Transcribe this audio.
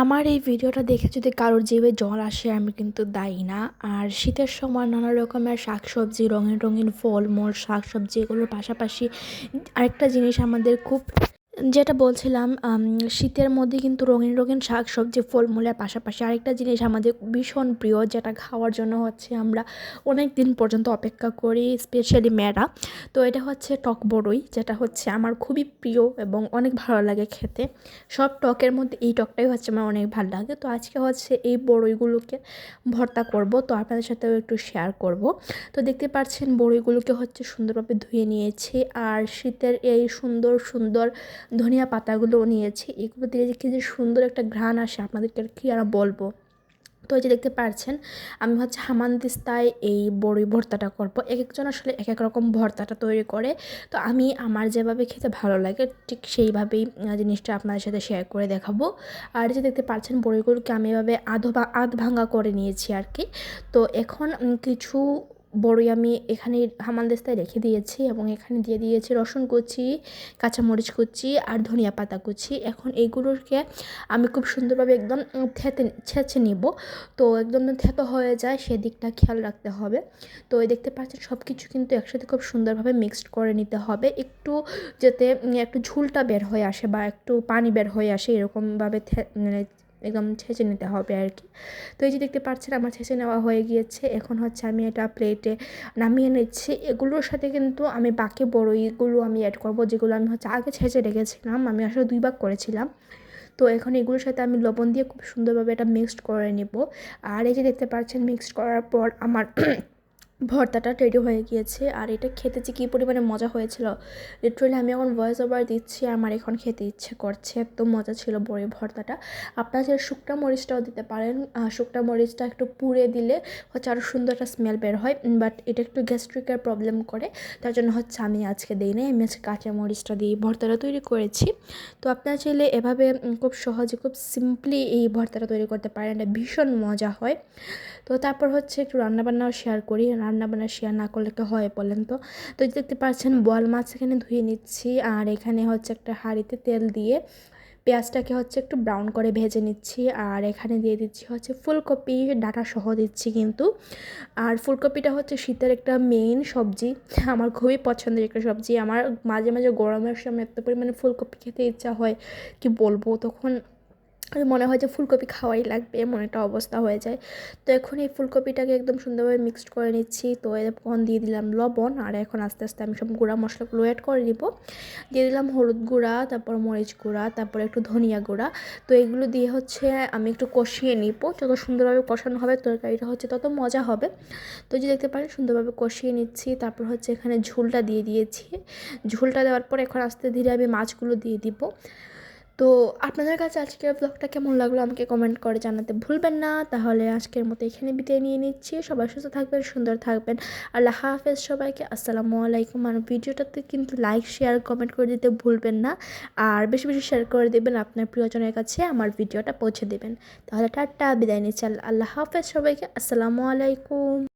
আমার এই ভিডিওটা দেখে যদি কারোর জিভে জল আসে আমি কিন্তু দায়ী না। আর শীতের সময় নানা রকমের শাকসবজি, রঙিন রঙিন ফলমূল, শাকসবজি এগুলোর পাশাপাশি আরেকটা জিনিস আমাদের খুব যেটা বলছিলাম শীতের মধ্যে কিন্তু রঙিন রঙিন শাকসবজি, ফলমূলের পাশাপাশি আরেকটা জিনিস আমাদের ভীষণ প্রিয়, যেটা খাওয়ার জন্য হচ্ছে আমরা অনেক দিন পর্যন্ত অপেক্ষা করি, স্পেশালি মেয়েরা। তো এটা হচ্ছে টক বড়ই, যেটা হচ্ছে আমার খুবই প্রিয় এবং অনেক ভালো লাগে খেতে। সব টকের মধ্যে এই টকটাই হচ্ছে আমার অনেক ভালো লাগে। তো আজকে হচ্ছে এই বড়ইগুলোকে ভর্তা করব, তো আপনাদের সাথেও একটু শেয়ার করব। তো দেখতে পাচ্ছেন বড়িগুলোকে হচ্ছে সুন্দরভাবে ধুয়ে নিয়েছি, আর শীতের এই সুন্দর সুন্দর ধনিয়া পাতাগুলোও নিয়েছি। এগুলো দিয়ে যে কী যে সুন্দর একটা ঘ্রাণ আসে আপনাদেরকে আর কি আর বলবো। তো এই যে দেখতে পাচ্ছেন আমি হচ্ছে হামানদিস্তায় এই বড়ি ভর্তাটা করব। এক একজন আসলে এক এক রকম ভর্তাটা তৈরি করে, তো আমি আমার যেভাবে খেতে ভালো লাগে ঠিক সেইভাবেই জিনিসটা আপনাদের সাথে শেয়ার করে দেখাবো। আর এই যে দেখতে পাচ্ছেন বড়িগুলোকে আমি এভাবে আধ ভাঙা করে নিয়েছি আর কি। তো এখন কিছু বড়ই আমি এখানে হামানদিস্তায় রেখে দিয়েছি এবং এখানে দিয়ে দিয়েছি রসুন কুচি, কাঁচামরিচ কুচি আর ধনিয়া পাতা কুচি। এখন এইগুলোকে আমি খুব সুন্দরভাবে একদম ছেঁচে নিব। তো একদম থেতো হয়ে যায় সেদিকটা খেয়াল রাখতে হবে। তো এই দেখতে পাচ্ছেন সব কিছু কিন্তু একসাথে খুব সুন্দরভাবে মিক্সড করে নিতে হবে, একটু যাতে একটু ঝুলটা বের হয়ে আসে বা একটু পানি বের হয়ে আসে, এরকমভাবে মানে একদম ছেঁচে নিতে হবে আর কি। তো এই যে দেখতে পাচ্ছেন আমার ছেঁচে নেওয়া হয়ে গিয়েছে। এখন হচ্ছে আমি এটা প্লেটে নামিয়ে নিচ্ছি। এগুলোর সাথে কিন্তু আমি বাকি বড়ইগুলো আমি অ্যাড করব, যেগুলো আমি হচ্ছে আগে ছেঁচে রেখেছিলাম। আমি আসলে 2 ভাগ করেছিলাম। তো এখন এগুলোর সাথে আমি লবণ দিয়ে খুব সুন্দরভাবে এটা মিক্সড করে নেব। আর এই যে দেখতে পাচ্ছেন মিক্সড করার পর আমার ভর্তাটা রেডি হয়ে গিয়েছে। আর এটা খেতে যে কী পরিমাণে মজা হয়েছিল, লিটারালি আমি এখন ভয়েস ওভার দিচ্ছি, আমার এখন খেতে ইচ্ছে করছে, এত মজা ছিল বড়ি ভর্তাটা। আপনারা যে শুকনা মরিচটাও দিতে পারেন, শুকনা মরিচটা একটু পুড়ে দিলে হচ্ছে আরও সুন্দর একটা স্মেল বের হয়, বাট এটা একটু গ্যাস্ট্রিকের প্রবলেম করে, তার জন্য হচ্ছে আমি আজকে দিই না, আমি আজকে কাঁচা মরিচটা দিয়ে ভর্তাটা তৈরি করেছি। তো আপনারা চাইলে এভাবে খুব সহজে খুব সিম্পলি এই ভর্তাটা তৈরি করতে পারেন, এটা ভীষণ মজা হয়। তো তারপর হচ্ছে একটু রান্নাবান্নাও শেয়ার করি, রান্নাবান্না শেয়ার না করলে কি হয় বলেন তো। তো এই যে দেখতে পাচ্ছেন বোয়াল মাছ এখানে ধুয়ে নিচ্ছি, আর এখানে হচ্ছে একটা হাঁড়িতে তেল দিয়ে পেঁয়াজটাকে হচ্ছে একটু ব্রাউন করে ভেজে নিচ্ছি। আর এখানে দিয়ে দিচ্ছি হচ্ছে ফুলকপি, ডাঁটা সহ দিচ্ছি কিন্তু। আর ফুলকপিটা হচ্ছে শীতের একটা মেইন সবজি, আমার খুবই পছন্দের একটা সবজি। আমার মাঝে মাঝে গরমের সময় এত পরিমাণে ফুলকপি খেতে ইচ্ছা হয় কি বলবো, তখন মনে হয় যে ফুলকপি খাওয়াই লাগবে, এমন একটা অবস্থা হয়ে যায়। তো এখন এই ফুলকপিটাকে একদম সুন্দরভাবে মিক্সড করে নিচ্ছি। তো এখন দিয়ে দিলাম লবণ, আর এখন আস্তে আস্তে আমি সব গুঁড়া মশলাগুলো অ্যাড করে দিব। দিয়ে দিলাম হলুদ গুঁড়া, তারপর মরিচ গুঁড়া, তারপর একটু ধনিয়া গুঁড়া। তো এগুলো দিয়ে হচ্ছে আমি একটু কষিয়ে নিব, যত সুন্দরভাবে কষানো হবে তরকারিটা হচ্ছে তত মজা হবে। তো যে দেখতে পারেন সুন্দরভাবে কষিয়ে নিচ্ছি। তারপর হচ্ছে এখানে ঝোলটা দিয়ে দিয়েছি। ঝোলটা দেওয়ার পর এখন আস্তে ধীরে আমি মাছগুলো দিয়ে দিব। তো আপনাদের কাছে আজকের ব্লগটা কেমন লাগলো আমাকে কমেন্ট করে জানাতে ভুলবেন না। তাহলে আজকের মতো এখানে বিদায় নিয়ে নিচ্ছি। সবাই সুস্থ থাকবেন, সুন্দর থাকবেন। আল্লাহ হাফেজ সবাইকে। আসসালামু আলাইকুম। আর ভিডিওটাতে কিন্তু লাইক, শেয়ার, কমেন্ট করে দিতে ভুলবেন না। আর বেশি বেশি শেয়ার করে দেবেন, আপনার প্রিয়জনের কাছে আমার ভিডিওটা পৌঁছে দেবেন। তাহলে টাটা, বিদায় নিচ্ছি। আল্লাহ হাফেজ সবাইকে। আসসালামু আলাইকুম।